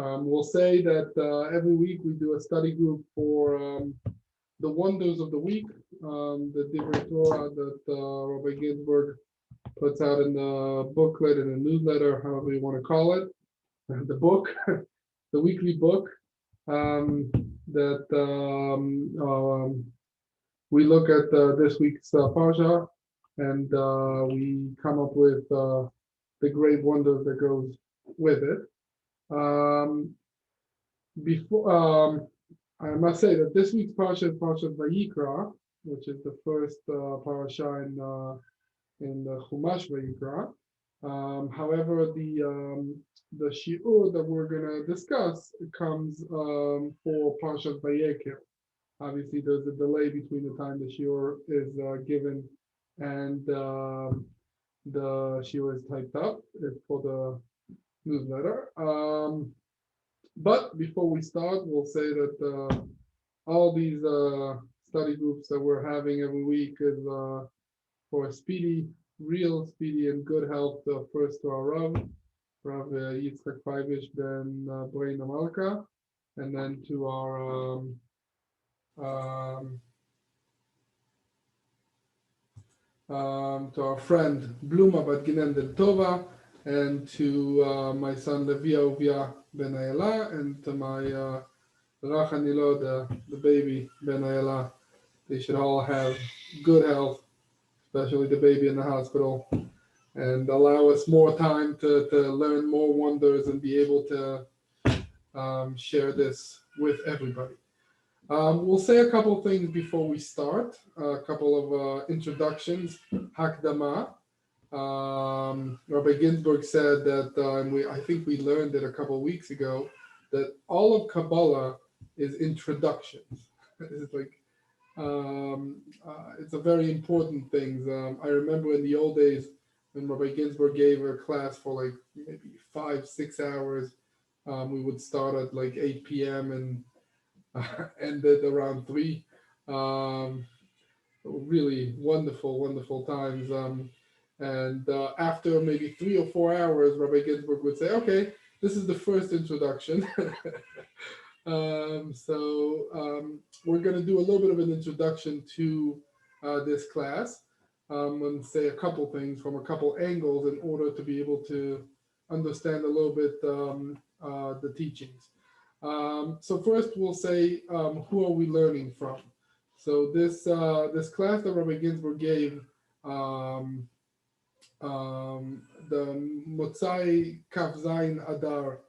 We'll say that every week we do a study group for the wonders of the week, the Divrei Torah that Rabbi Ginzburg puts out in the booklet, in the newsletter, however you want to call it, the book, the weekly book that we look at this week's Parshah, and we come up with the great wonders that goes with it. Before I must say that this week's Parsha is Parshat Vayikra, which is the first Parashah in the Chumash Vayikra. However, the shiur that we're going to discuss comes for Parshat Vayikra. Obviously, there's a delay between the time the shiur is given and the shiur is typed up for the newsletter. But before we start, we'll say that all these study groups that we're having every week is for real speedy and good health, first to our Rabbi Yitzchak ben Breina Malka, and then to our friend Bluma Bat Ginen Del Tova, and to my son Levi Ovia Ben Ayala, and to my Rachanilo, the baby Ben Ayala. They should all have good health, especially the baby in the hospital, and allow us more time to learn more wonders and be able to share this with everybody. We'll say a couple of things before we start, a couple of introductions. Hakdama. Rabbi Ginzburg said that, I think we learned it a couple of weeks ago, that all of Kabbalah is introductions. It's like, it's a very important thing. I remember in the old days when Rabbi Ginzburg gave a class for like maybe 5-6 hours, we would start at like 8 p.m. and ended around 3. Really wonderful times. And after maybe 3 or 4 hours, Rabbi Ginzburg would say, okay, this is the first introduction. We're going to do a little bit of an introduction to this class and say a couple things from a couple angles in order to be able to understand a little bit the teachings. So first we'll say, who are we learning from? So this class that Rabbi Ginzburg gave, the Motzai Kaf Zayin Adar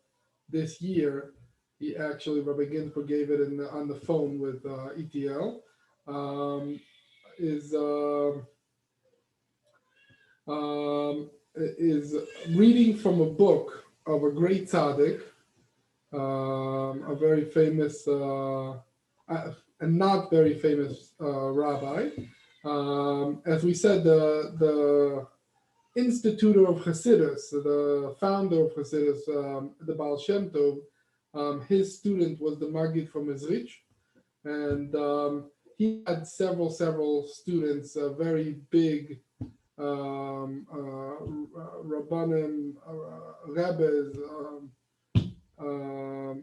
this year, Rabbi Ginzburg gave it on the phone with ETL, is reading from a book of a great tzaddik, a very famous and not very famous rabbi. As we said, the institutor of Hasidus, the founder of Hasidus, the Baal Shem Tov, his student was the Maggid from Mezrich, and he had several students, very big Rabbanim, Rabbis,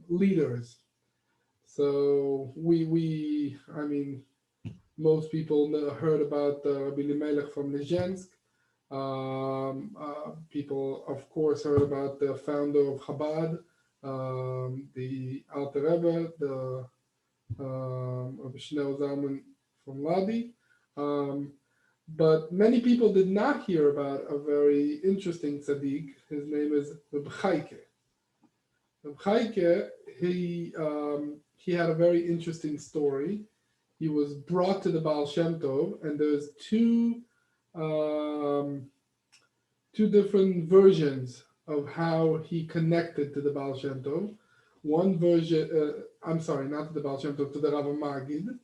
leaders. So most people heard about Rabbi Elimelech from Lezhensk. People, of course, heard about the founder of Chabad, the Alter Rebbe, the Rabbi Shneur Zalman from Ladi. But many people did not hear about a very interesting tzaddik. His name is Rabbi Chayke. Rabbi Chayke, he had a very interesting story. He was brought to the Baal Shem Tov, and there's two different versions of how he connected to the Baal Shem Tov. One version, not to the Baal Shem Tov, to the Rav Maggid.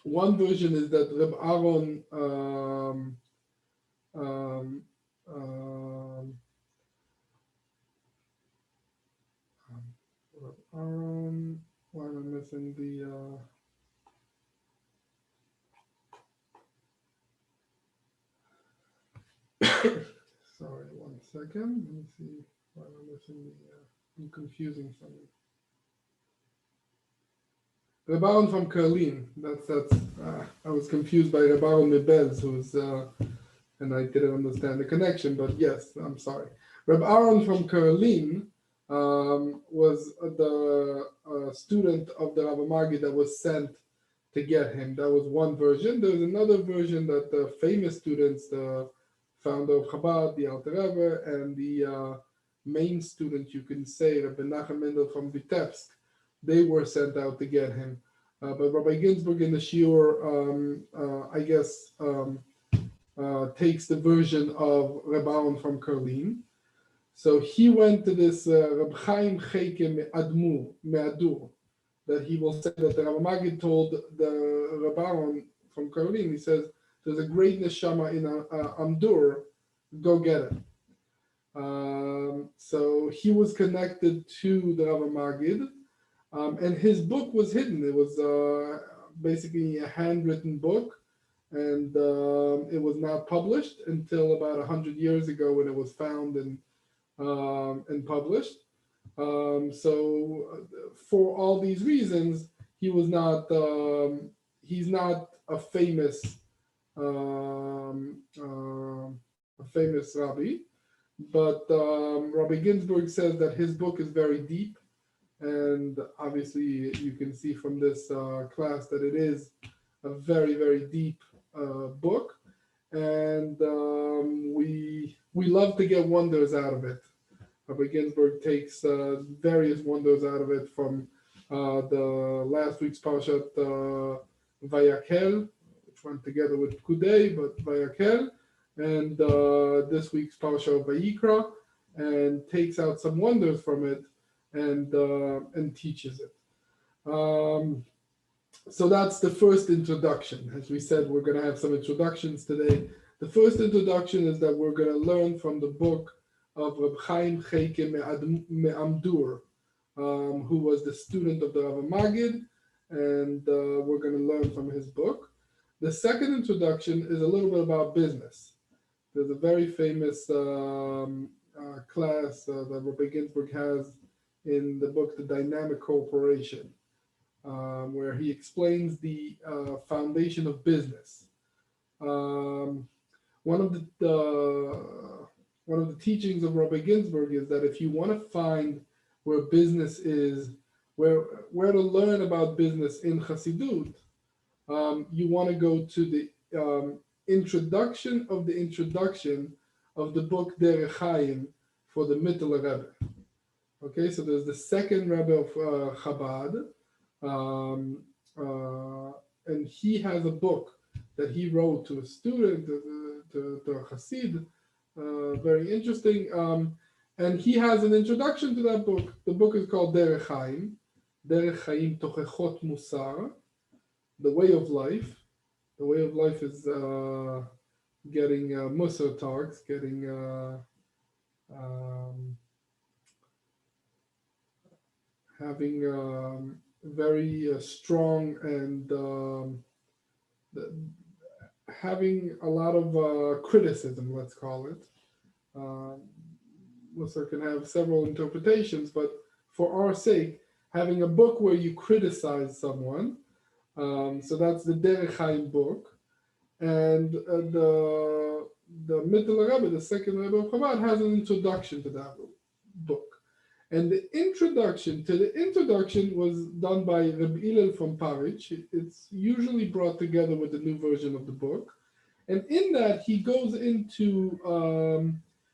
One version is that Reb Aaron, why am I missing the? Sorry, 1 second. Let me see if I'm confusing something. Rabbi from Kerlin. That's. I was confused by Rabbi Mebez, who's and I didn't understand the connection. But yes, I'm sorry. Rabbi Aaron from Kerlin was the student of the Rabbi Magi that was sent to get him. That was one version. There's another version that the famous students, the founder of Chabad, the Alter Rebbe, and the main student, you can say, Rabbi Nachum Mendel from Vitebsk, they were sent out to get him. But Rabbi Ginzburg in the Shiur, I guess, takes the version of Rabbi Aaron from Kerlin. So he went to this Reb Chaim Cheike Me'adur, that he will say that the Rabbi Magid told the Rabbi Aaron from Kerlin, he says, there's a great neshama in Amdur, go get it. So he was connected to the Rabbi Magid, and his book was hidden. It was basically a handwritten book, and it was not published until about 100 years ago when it was found and published. So for all these reasons, he was not. He's not a famous rabbi, but Rabbi Ginzburg says that his book is very deep, and obviously you can see from this class that it is a very, very deep book, and we love to get wonders out of it. Rabbi Ginzburg takes various wonders out of it, from the last week's Parshat Vayikra, which went together with Kudei, but Vayikra, and this week's Parsha Vayikra, and takes out some wonders from it and teaches it. So that's the first introduction. As we said, we're going to have some introductions today. The first introduction is that we're going to learn from the book of Reb Chaim Cheike Me'amdur, who was the student of the Rabbi Magid, and we're going to learn from his book. The second introduction is a little bit about business. There's a very famous class that Rabbi Ginzburg has in the book, The Dynamic Corporation, where he explains the foundation of business. One of the teachings of Rabbi Ginzburg is that if you want to find where business is, where to learn about business in Chassidut, you want to go to the introduction of the book Derech Chaim for the Mittler Rebbe. Okay, so there's the second Rebbe of Chabad, and he has a book that he wrote to a student, to a Chassid, very interesting. And he has an introduction to that book. The book is called Derech Chaim Tochechot Musar, the way of life. The way of life is getting Musar talks, getting having very strong and having a lot of criticism, let's call it. Musar can have several interpretations, but for our sake, having a book where you criticize someone, so that's the Derech Chaim book, and the Mittler Rebbe, the second Rebbe of Chabad, has an introduction to that book. And the introduction was done by Rabbi Hillel from Parich. It's usually brought together with the new version of the book. And in that, he goes into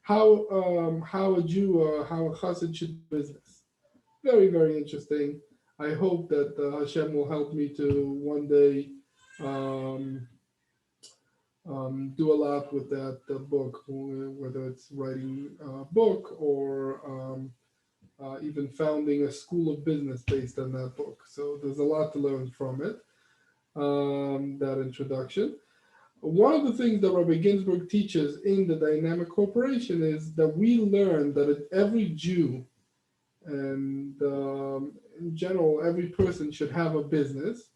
how a Jew or how a Chassid should do business. Very, very interesting. I hope that Hashem will help me to one day do a lot with that book, whether it's writing a book or even founding a school of business based on that book. So there's a lot to learn from it, that introduction. One of the things that Rabbi Ginzburg teaches in the Dynamic Corporation is that we learn that every Jew and in general, every person should have a business.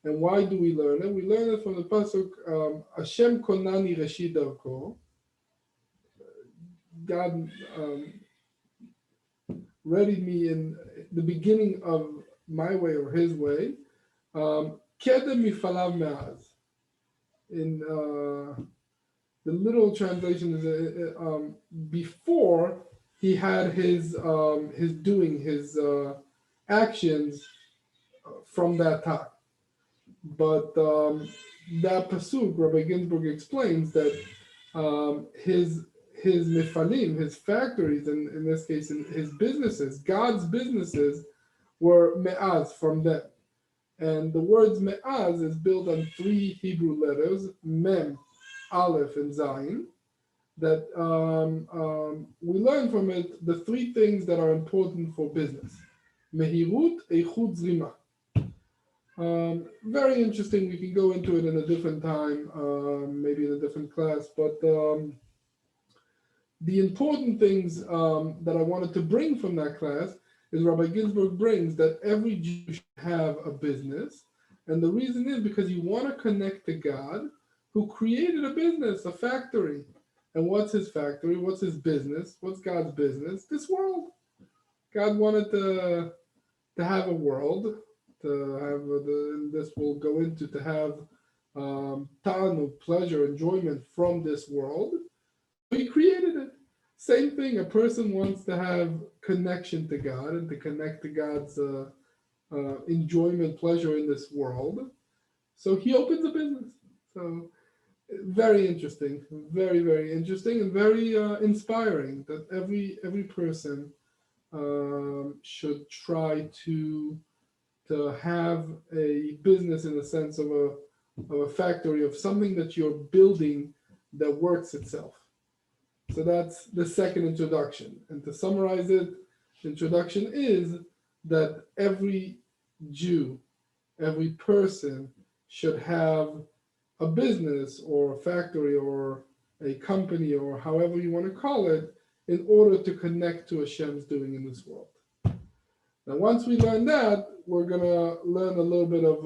And why do we learn it? We learn it from the pasuk, Hashem konani reshit darko. God readied me in the beginning of my way or his way. Kedem mifalav me'az. In the literal translation is before he had his doing his actions from that time. But that pasuk, Rabbi Ginzburg explains that his mifalim, his factories, and in this case, his businesses, God's businesses, were me'az, from them. And the words me'az is built on three Hebrew letters, mem, aleph, and zayin. That we learn from it the three things that are important for business: mehirut, eichut, zrima. Very interesting. We can go into it in a different time, maybe in a different class. But the important things that I wanted to bring from that class is Rabbi Ginzburg brings that every Jew should have a business. And the reason is because you want to connect to God, who created a business, a factory. And what's his factory? What's his business? What's God's business? This world. God wanted to have a world, to have this will go into to have ta'anug, pleasure, enjoyment from this world. So he created it. Same thing. A person wants to have connection to God and to connect to God's enjoyment, pleasure in this world. So he opens a business. So very interesting, very, very interesting, and very inspiring that every person should try to have a business in the sense of a factory, of something that you're building that works itself. So that's the second introduction. And to summarize it, the introduction is that every Jew, every person should have a business or a factory or a company or however you want to call it in order to connect to Hashem's doing in this world. Now, once we learn that, we're going to learn a little bit of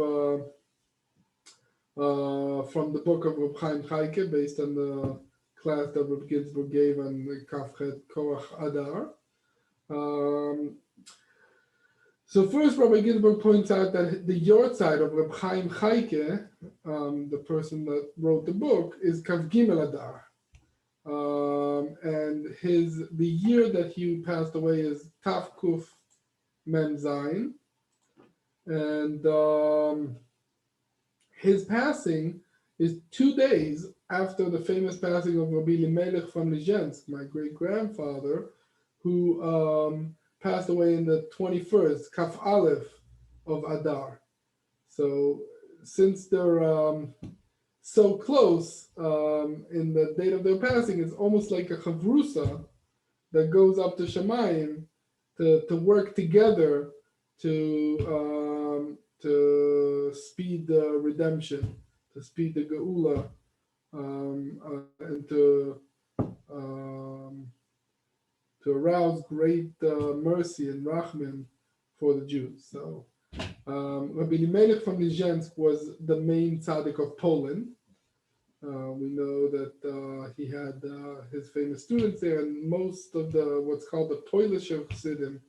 from the book of Reb Chaim Chaike, based on the class that Reb Ginzburg gave on the Kafchet Korach Adar. So first, Rabbi Ginzburg points out that the yortzeit of Reb Chaim Chaike, the person that wrote the book, is Kav Gimel Adar. And the year that he passed away is Taf Kuf Mem Zayin. And his passing is 2 days after the famous passing of Rabbi Elimelech from Lizhensk, my great-grandfather, who passed away in the 21st, Kaf Aleph of Adar. So since they're so close in the date of their passing, it's almost like a chavrusa that goes up to Shemayim to work together to speed the redemption, to speed the geula, and to arouse great mercy and rachmin for the Jews. So Rabbi Elimelech from Lizhensk was the main tzaddik of Poland. We know that he had his famous students there, and most of the what's called the Polish Chassidim,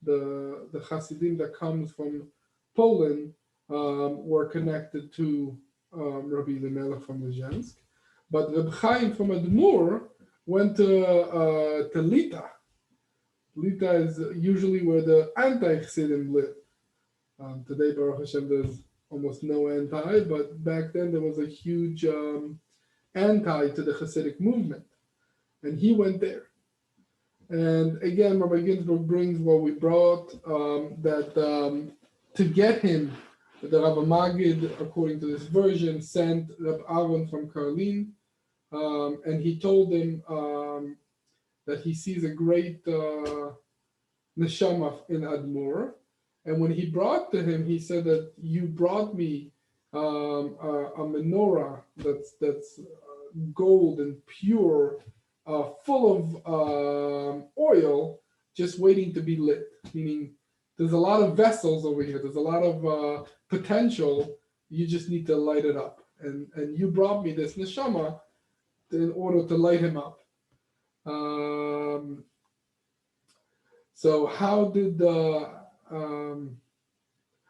the Chassidim that comes from Poland, were connected to Rabbi Elimelech from Lizhensk. But Reb Chaim from Admur went to Lita. Lita is usually where the anti-Chassidim live. Today, Baruch Hashem, there's almost no anti, but back then there was a huge anti to the Hasidic movement, and he went there. And again, Rabbi Ginzburg brings what we brought, that to get him, the Rabbi Magid, according to this version, sent Reb Aaron from Karlin, and he told him that he sees a great neshama in Admur. And when he brought to him, he said that you brought me a menorah that's gold and pure, full of oil, just waiting to be lit. Meaning, there's a lot of vessels over here. There's a lot of potential. You just need to light it up. And you brought me this neshama in order to light him up. So how did the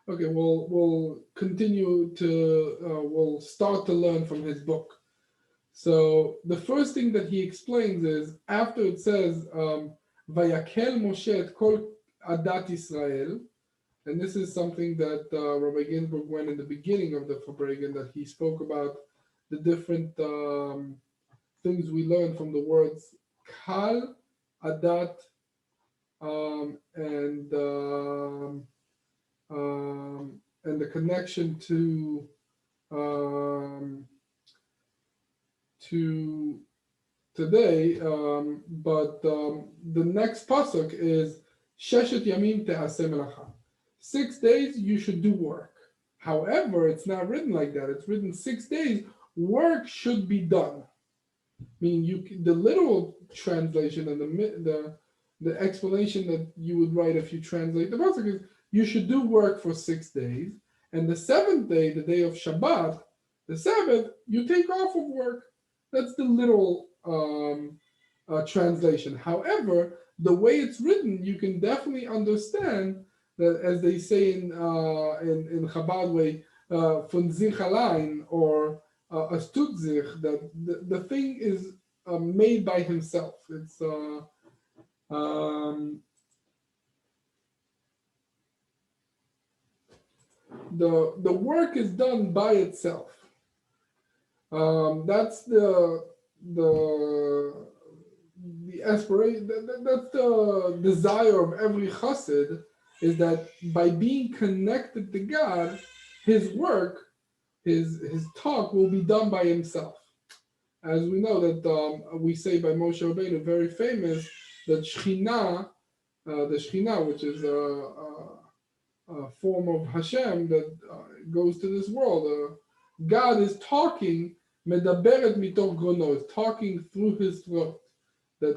okay, we'll continue to we'll start to learn from his book. So the first thing that he explains is after it says Vayakel Moshe et kol adat Israel, and this is something that Rabbi Ginzburg went in the beginning of the Fabregan, that he spoke about the different things we learn from the words Kal, Adat, and the connection to today. But the next pasuk is Sheshet Yamim Te'aseh Melacha. 6 days you should do work. However, it's not written like that. It's written 6 days work should be done. I mean, the literal translation and the explanation that you would write if you translate the pasuk is you should do work for 6 days, and the seventh day, the day of Shabbat, the Sabbath, you take off of work. That's the literal translation. However, the way it's written, you can definitely understand that, as they say in Chabad way, von sich allein, or a stutzich, that the thing is made by himself. It's the work is done by itself. That's the aspiration. That's the desire of every chassid, is that by being connected to God, his work, his talk will be done by himself. As we know that we say by Moshe Rabbeinu, very famous, that Shekhinah, the Shekhinah, which is a form of Hashem that goes to this world, God is talking, medaberet mitoch grono, is talking through his throat. That,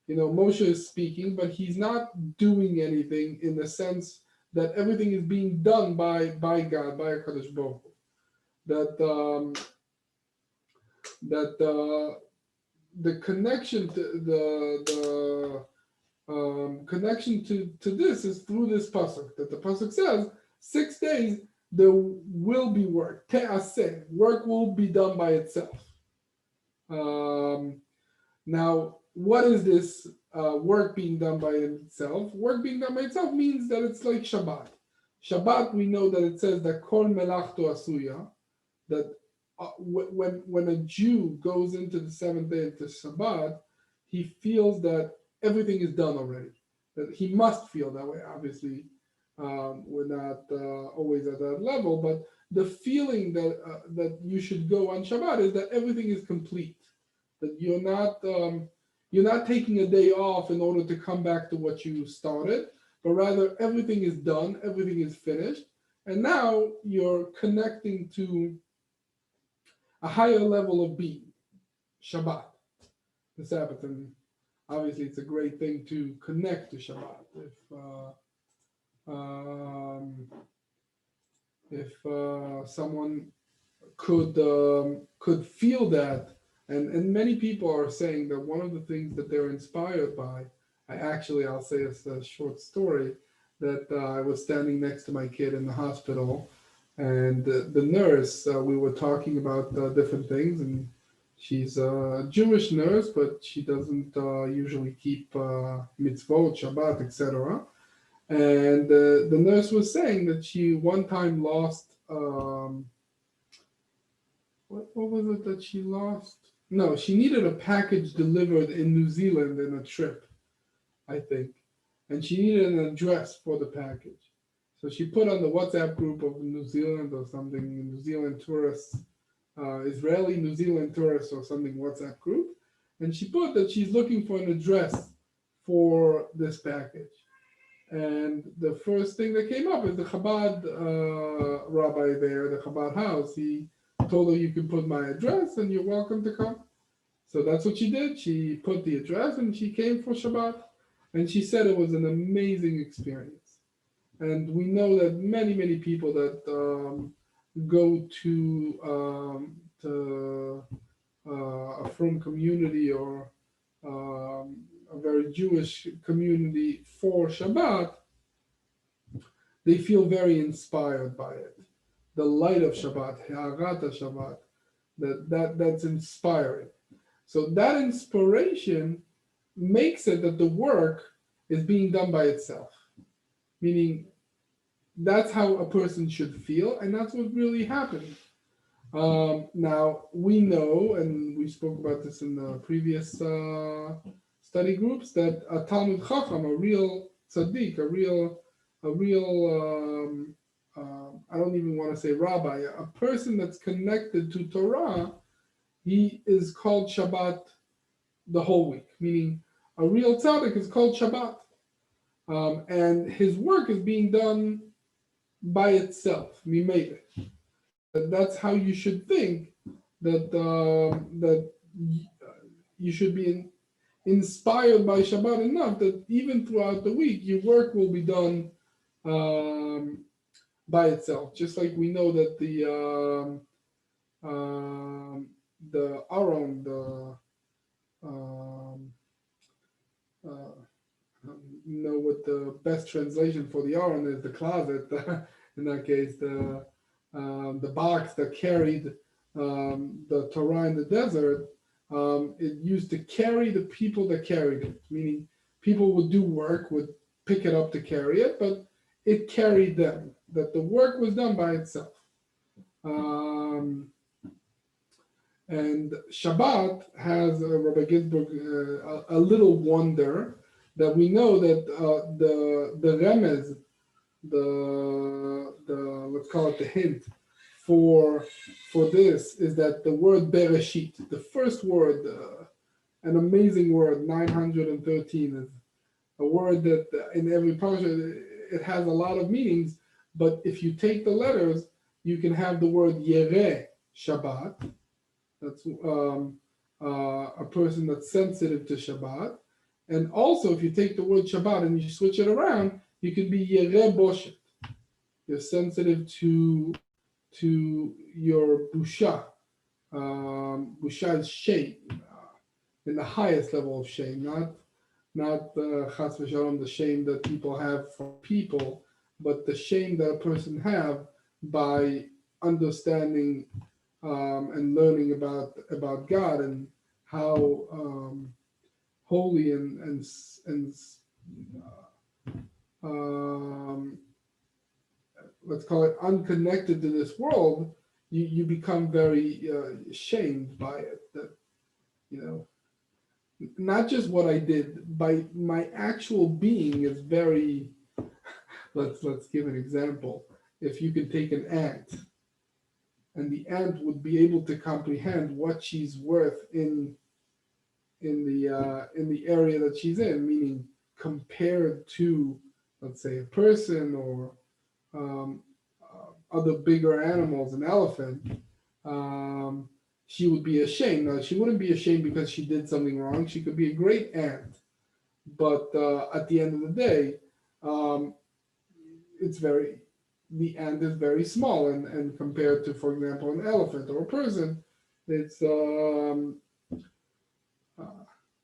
Moshe is speaking, but he's not doing anything in the sense that everything is being done by God, by HaKadosh Baruch Hu. That the connection to the connection to this is through this pasuk. That the pasuk says 6 days there will be work. Te'aseh, work will be done by itself. Now, what is this work being done by itself? Work being done by itself means that it's like Shabbat. Shabbat, we know that it says that kol melachto asuya, that when a Jew goes into the seventh day, into Shabbat, he feels that everything is done already. That he must feel that way. Obviously, we're not always at that level, but the feeling that you should go on Shabbat is that everything is complete. That you're not taking a day off in order to come back to what you started, but rather everything is done, everything is finished, and now you're connecting to a higher level of being, Shabbat, the Sabbath. And obviously it's a great thing to connect to Shabbat. If someone could feel that, and many people are saying that one of the things that they're inspired by, I'll say a short story, that I was standing next to my kid in the hospital, and the nurse, we were talking about different things, and she's a Jewish nurse, but she doesn't usually keep mitzvot, Shabbat, etc. And the nurse was saying that she one time lost, what was it that she lost? No, she needed a package delivered in New Zealand in a trip, I think. And she needed an address for the package. So she put on the WhatsApp group of New Zealand or something, New Zealand tourists, Israeli New Zealand tourists or something WhatsApp group. And she put that she's looking for an address for this package. And the first thing that came up is the Chabad rabbi there, the Chabad house. He told her, you can put my address and you're welcome to come. So that's what she did. She put the address and she came for Shabbat. And she said it was an amazing experience. And we know that many, many people that go to a frum community or a very Jewish community for Shabbat, they feel very inspired by it. The light of Shabbat, Ha'arat Shabbat, that's inspiring. So that inspiration makes it that the work is being done by itself, meaning that's how a person should feel, and that's what really happened. Now we know, and we spoke about this in the previous study groups, that a Talmud Chacham, a real tzaddik, a real I don't even want to say rabbi, a person that's connected to Torah, he is called Shabbat the whole week. Meaning, a real tzaddik is called Shabbat, and his work is being done by itself. Mimele. That's how you should think. That you should be inspired by Shabbat enough that even throughout the week your work will be done by itself. Just like we know that the Aron, I don't know what the best translation for the Aron is, the closet. In that case, the box that carried the Torah in the desert, it used to carry the people that carried it, meaning people would do work, would pick it up to carry it, but it carried them, that the work was done by itself. And Shabbat has, Rabbi Ginzburg, a little wonder that we know that the remez, the let's call it the hint for this is that the word Bereshit, the first word, an amazing word, 913, is a word that in every parsha it has a lot of meanings. But if you take the letters, you can have the word Yereh Shabbat. That's a person that's sensitive to Shabbat. And also, if you take the word Shabbat and you switch it around, you can be Yereh Boshet. You're sensitive to your busha. Busha is shame, in the highest level of shame, not chas v'shalom, the shame that people have for people, but the shame that a person have by understanding and learning about God and how holy and let's call it unconnected to this world, you become very shamed by it. That, not just what I did, by my actual being is very. Let's give an example. If you could take an ant, and the ant would be able to comprehend what she's worth in the area that she's in, meaning compared to, let's say, a person or other bigger animals, an elephant, she would be ashamed. Now, she wouldn't be ashamed because she did something wrong. She could be a great ant, but at the end of the day, the ant is very small, and compared to, for example, an elephant or a person, it's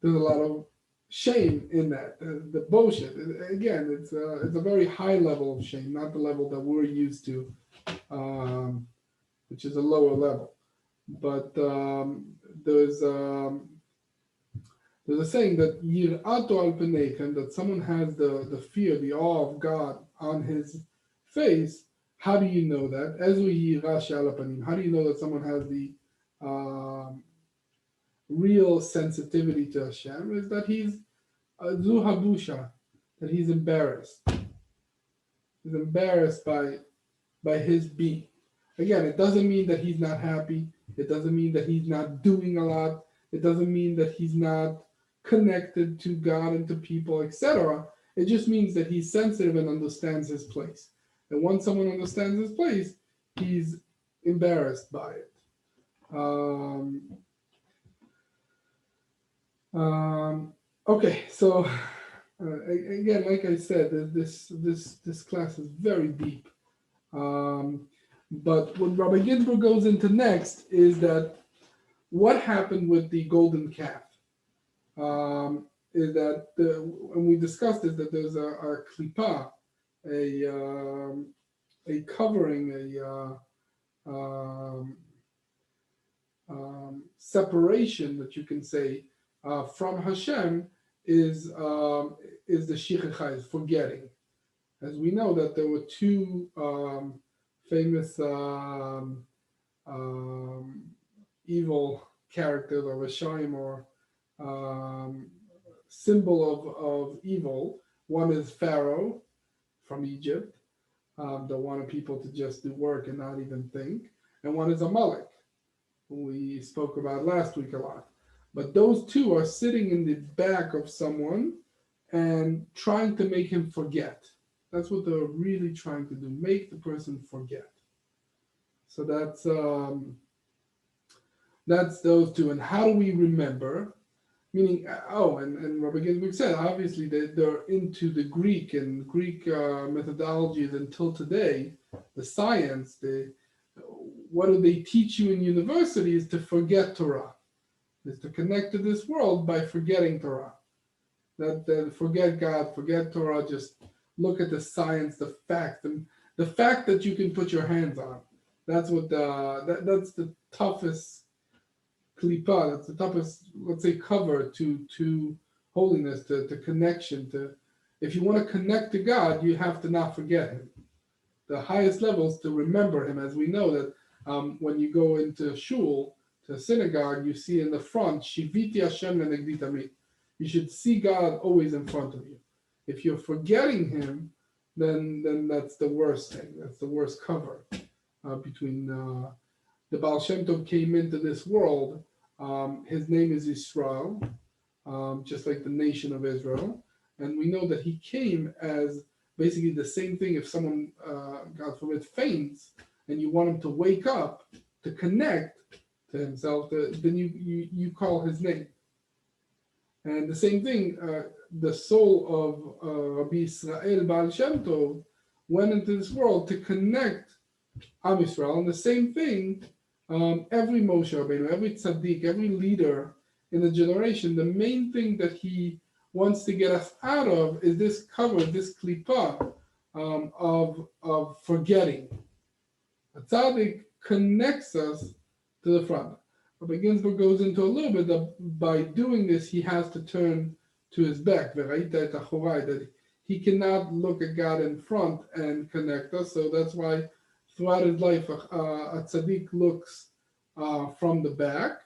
there's a lot of shame in that. The bullshit. Again, it's a very high level of shame, not the level that we're used to, which is a lower level. But there's a saying that yir'ato al penechem, that someone has the fear, the awe of God on his face. How do you know that? Ezu yirah she'al hapanim. How do you know that someone has the real sensitivity to Hashem? Is that he's zu habusha, that he's embarrassed. He's embarrassed by his being. Again, it doesn't mean that he's not happy. It doesn't mean that he's not doing a lot. It doesn't mean that he's not connected to God and to people, etc. It just means that he's sensitive and understands his place. And once someone understands his place, he's embarrassed by it. Okay, so again, like I said, this class is very deep. But what Rabbi Ginzburg goes into next is that what happened with the golden calf. is that and we discussed is that there's a klipa, a covering, separation that you can say from Hashem is the shichachai, is forgetting. As we know that there were two famous evil characters or Rashayim or symbol of evil. One is Pharaoh from Egypt, that wanted people to just do work and not even think. And one is Amalek, who we spoke about last week a lot. But those two are sitting in the back of someone and trying to make him forget. That's what they're really trying to do, make the person forget. So that's those two. And how do we remember? Meaning, and Rabbi Ginzburg said, obviously they're into the Greek and Greek methodologies until today, the science, what do they teach you in university is to forget Torah, is to connect to this world by forgetting Torah. That forget God, forget Torah, just look at the science, the fact, and the fact that you can put your hands on. That's what that's the toughest klipa, that's the toughest, let's say, cover to holiness, to connection. If you want to connect to God, you have to not forget Him. The highest levels to remember Him, as we know that when you go into shul, to a synagogue, you see in the front, Shiviti Hashem lenegdi tamid. You should see God always in front of you. If you're forgetting Him, then that's the worst thing. That's the worst cover between. The Baal Shem Tov came into this world. His name is Israel, just like the nation of Israel. And we know that he came as basically the same thing. If someone, God forbid, faints, and you want him to wake up, to connect to himself, then you call his name. And the same thing, the soul of Rabbi Israel Baal Shem Tov went into this world to connect Am Yisrael. And the same thing, every Moshe Rabbeinu, every tzaddik, every leader in the generation, the main thing that he wants to get us out of is this cover, this klipa of forgetting. A tzaddik connects us to the front. Rabbi Ginzburg goes into a little bit that by doing this, he has to turn to his back, that he cannot look at God in front and connect us. So that's why throughout his life, a tzaddik looks from the back,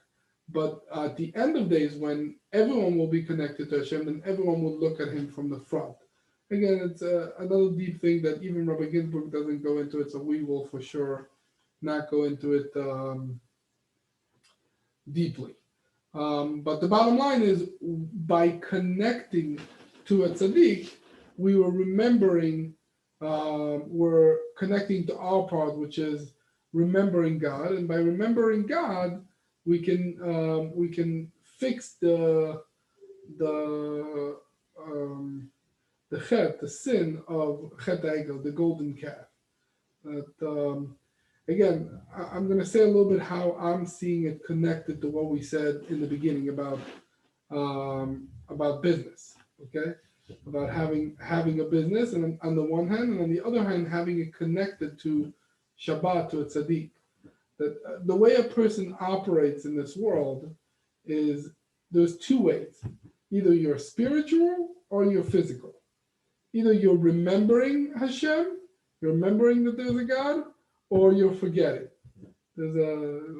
but at the end of days, when everyone will be connected to Hashem, then everyone will look at him from the front. Again, it's another deep thing that even Rabbi Ginzburg doesn't go into it, so we will for sure not go into it deeply. But the bottom line is, by connecting to a tzaddik, we were remembering, we're connecting to our part, which is remembering God, and by remembering God, we can fix the chet, the sin of chet egel, the golden calf. That again, I'm going to say a little bit how I'm seeing it connected to what we said in the beginning about business. Okay, about having a business, and on the one hand, and on the other hand, having it connected to Shabbat, to a tzaddik. That the way a person operates in this world is there's two ways. Either you're spiritual or you're physical. Either you're remembering Hashem, you're remembering that there's a God, or you're forgetting. There's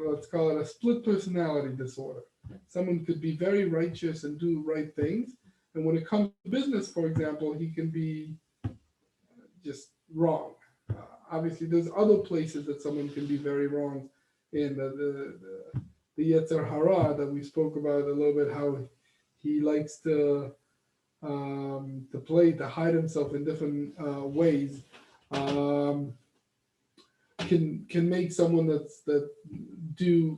let's call it a split personality disorder. Someone could be very righteous and do right things, and when it comes to business, for example, he can be just wrong. Obviously, there's other places that someone can be very wrong in. The Yetzer Hara that we spoke about a little bit, how he likes to play, to hide himself in different ways, can make someone that do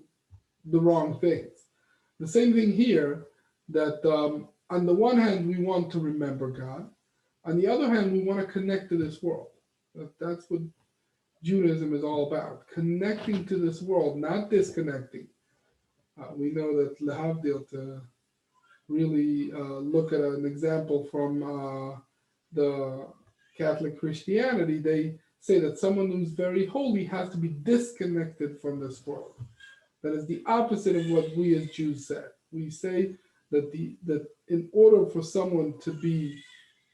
the wrong things. The same thing here, that on the one hand, we want to remember God. On the other hand, we want to connect to this world. That's what Judaism is all about, connecting to this world, not disconnecting. We know that lehavdil, really look at an example from the Catholic Christianity, they say that someone who's very holy has to be disconnected from this world. That is the opposite of what we as Jews say. We say that in order for someone to be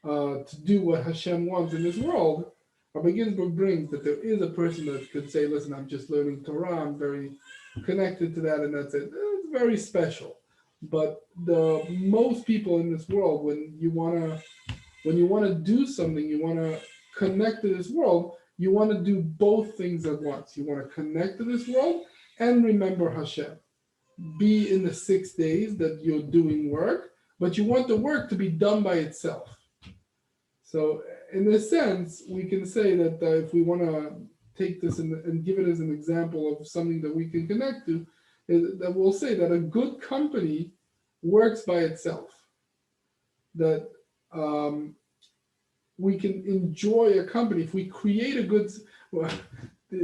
to do what Hashem wants in this world, Rabbi Ginzburg brings that there is a person that could say, "Listen, I'm just learning Torah. I'm very connected to that, and that's it." It's very special. But the most people in this world, when you wanna do something, you wanna connect to this world, you wanna do both things at once. You wanna connect to this world and remember Hashem. Be in the 6 days that you're doing work, but you want the work to be done by itself. So, in a sense, we can say that if we want to take this and give it as an example of something that we can connect to, is that we'll say that a good company works by itself. That we can enjoy a company if we create a good, well,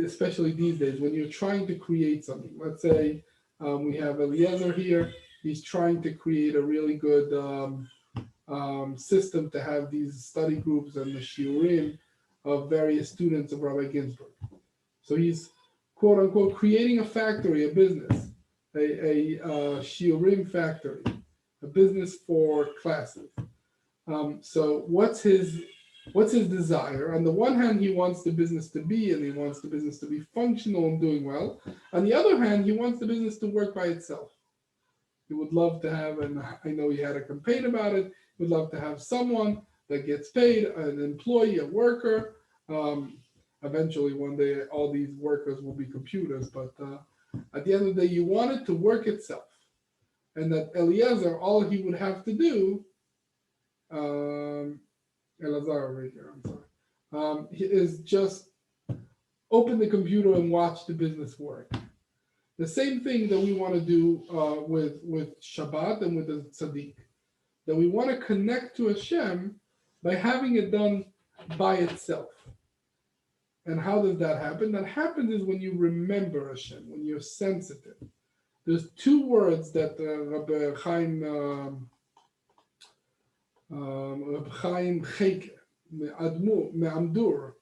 especially these days when you're trying to create something. Let's say we have Eliezer here. He's trying to create a really good system to have these study groups and the shiurim of various students of Rabbi Ginzburg. So he's quote unquote creating a factory, a business, a shiurim factory, a business for classes. So what's his desire? On the one hand, he wants the business to be, and he wants the business to be functional and doing well. On the other hand, he wants the business to work by itself. He would love to have, and I know he had a campaign about it, he would love to have someone that gets paid, an employee, a worker. Eventually, one day, all these workers will be computers, but at the end of the day, you want it to work itself. And that Eliezer, all he would have to do, Elazar right here, I'm sorry, is just open the computer and watch the business work. The same thing that we want to do with Shabbat and with the Tzaddik, that we want to connect to Hashem by having it done by itself. And how does that happen? That happens is when you remember Hashem, when you're sensitive. There's two words that Rabbi Chaim Cheke, Me'amdur,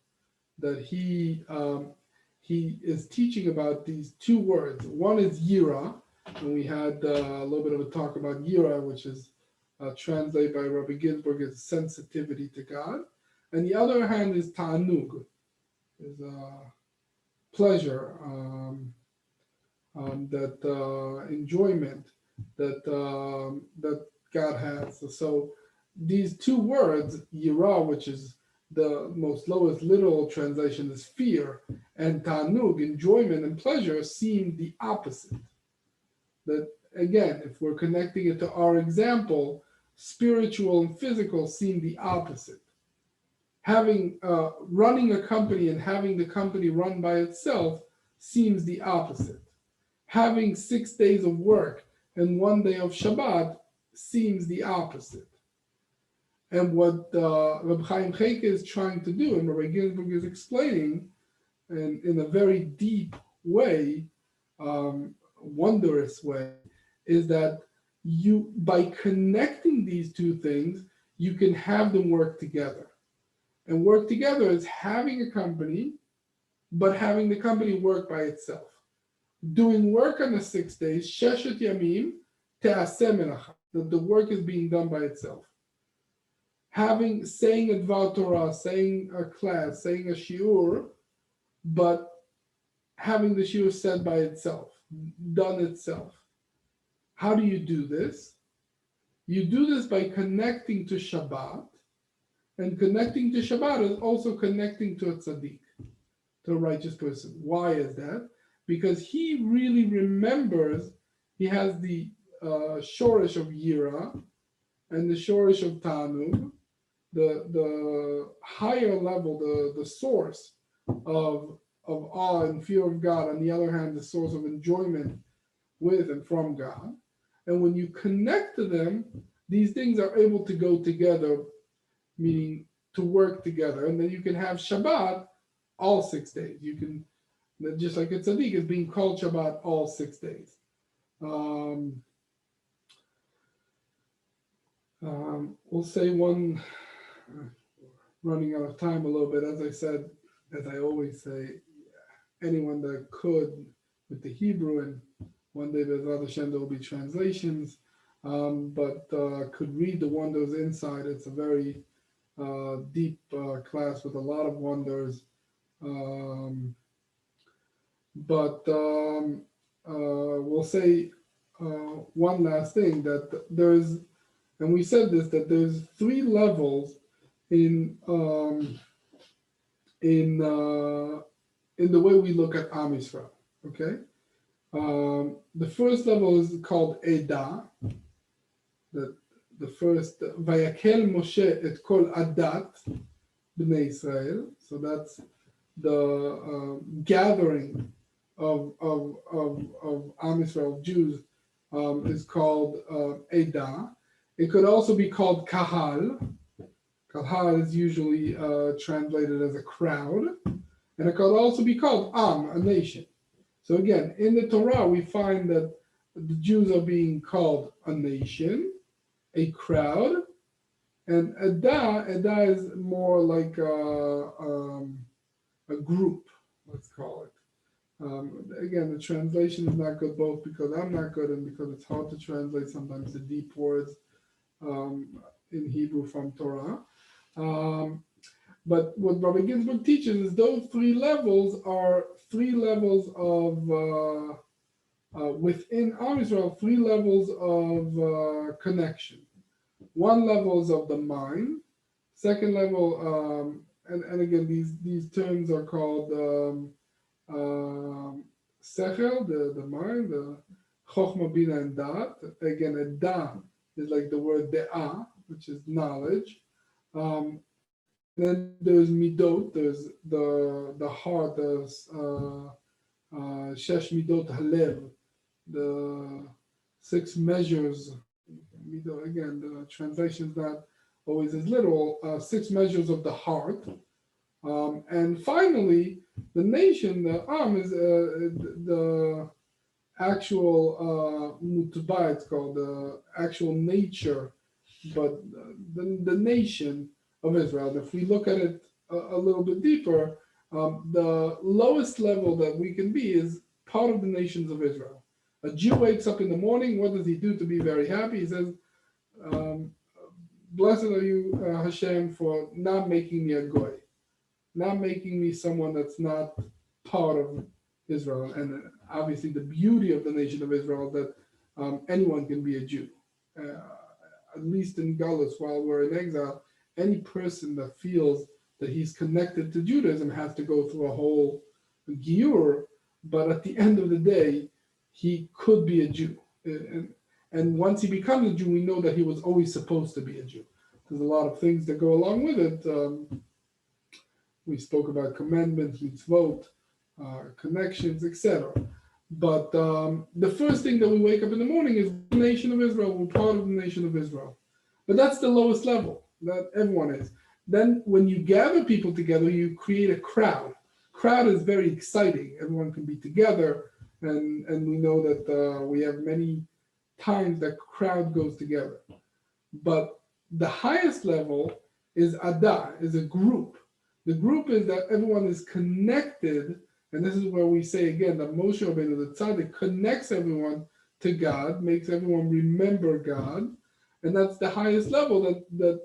that he is teaching about these two words. One is Yira, and we had a little bit of a talk about Yira, which is translated by Rabbi Ginzburg as sensitivity to God. And the other hand is Ta'anug, is pleasure, that enjoyment that God has. So these two words, Yira, which is the most lowest literal translation, is fear, and Ta'anug, enjoyment and pleasure, seem the opposite. That again, if we're connecting it to our example, spiritual and physical seem the opposite. Having running a company and having the company run by itself seems the opposite. Having 6 days of work and 1 day of Shabbat seems the opposite. And what Rabbi Chaim Cheke is trying to do, and Rabbi Ginzburg is explaining, and in a very deep way, wondrous way, is that you, by connecting these two things, you can have them work together. And work together is having a company, but having the company work by itself. Doing work on the 6 days, Sheshet Yamim Te'aseh Melacha, that the work is being done by itself. Saying a Dvar Torah, saying a class, saying a shiur, but having the shiur said by itself, done itself. How do you do this? You do this by connecting to Shabbat, and connecting to Shabbat is also connecting to a tzaddik, to a righteous person. Why is that? Because he really remembers, he has the shorish of Yira and the shorish of Ta'anug, the higher level, the source of awe and fear of God. On the other hand, the source of enjoyment with and from God. And when you connect to them, these things are able to go together, meaning to work together. And then you can have Shabbat all 6 days. You can, just like a tzaddik is being called Shabbat all 6 days. We'll say one, running out of time a little bit, as I said, as I always say, anyone that could with the Hebrew, and one day B'ezrat Hashem there will be translations, but could read the wonders inside. It's a very deep class with a lot of wonders. We'll say one last thing, that there's, and we said this, that there's three levels in the way we look at Am Yisrael. Okay, the first level is called Edah. The first Vayakel Moshe et kol adat b'nei Israel. So that's the gathering of Am Yisrael Jews, is called Edah. It could also be called Kahal. Kahal is usually translated as a crowd, and it could also be called Am, a nation. So again, in the Torah, we find that the Jews are being called a nation, a crowd, and Edah is more like a group, let's call it. Again, the translation is not good, both because I'm not good and because it's hard to translate sometimes the deep words in Hebrew from Torah. But what Rabbi Ginzburg teaches is those three levels are three levels of, within Am Yisrael, three levels of connection. One level is of the mind. Second level, and again, these terms are called sechel, the mind, the chokhmah, bina, and dat. Again, a da is like the word de'ah, which is knowledge. Then there's midot, there's the heart, there's shesh midot halev, the 6 measures. Midot, again, the translation is not always as literal. 6 measures of the heart. And finally, the nation, the Am, is the actual mutbah, it's called, the actual nature, but the nation of Israel. And if we look at it a little bit deeper, the lowest level that we can be is part of the nations of Israel. A Jew wakes up in the morning, what does he do to be very happy? He says, blessed are you, Hashem, for not making me a goy, not making me someone that's not part of Israel. And obviously the beauty of the nation of Israel is that anyone can be a Jew. At least in Galus, while we're in exile, any person that feels that he's connected to Judaism has to go through a whole giur, but at the end of the day, he could be a Jew. And once he becomes a Jew, we know that he was always supposed to be a Jew. There's a lot of things that go along with it. We spoke about commandments, mitzvot, connections, etc. But the first thing that we wake up in the morning is the nation of Israel. We're part of the nation of Israel. But that's the lowest level that everyone is. Then when you gather people together, you create a crowd. Crowd is very exciting. Everyone can be together. And we know that we have many times that crowd goes together. But the highest level is Adah, is a group. The group is that everyone is connected, and this is where we say again that Moshe Rabbeinu, the tzaddik, connects everyone to God, makes everyone remember God, and that's the highest level that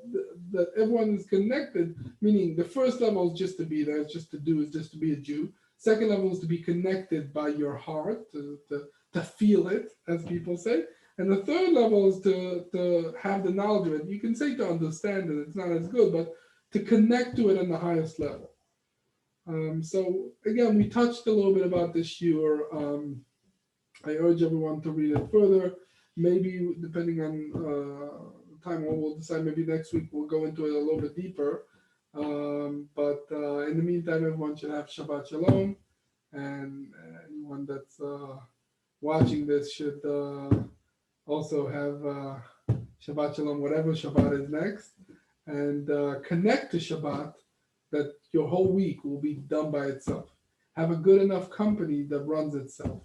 everyone is connected. Meaning, the first level is just to be there, it's just to do, is just to be a Jew. Second level is to be connected by your heart, to feel it, as people say. And the third level is to have the knowledge of it. You can say to understand it, it's not as good, but to connect to it on the highest level. So again, we touched a little bit about this shiur. I urge everyone to read it further. Maybe depending on time, we'll decide maybe next week we'll go into it a little bit deeper. But in the meantime, everyone should have Shabbat Shalom, and anyone that's watching this should also have Shabbat Shalom, whatever Shabbat is next, and connect to Shabbat, that your whole week will be done by itself. Have a good enough company that runs itself.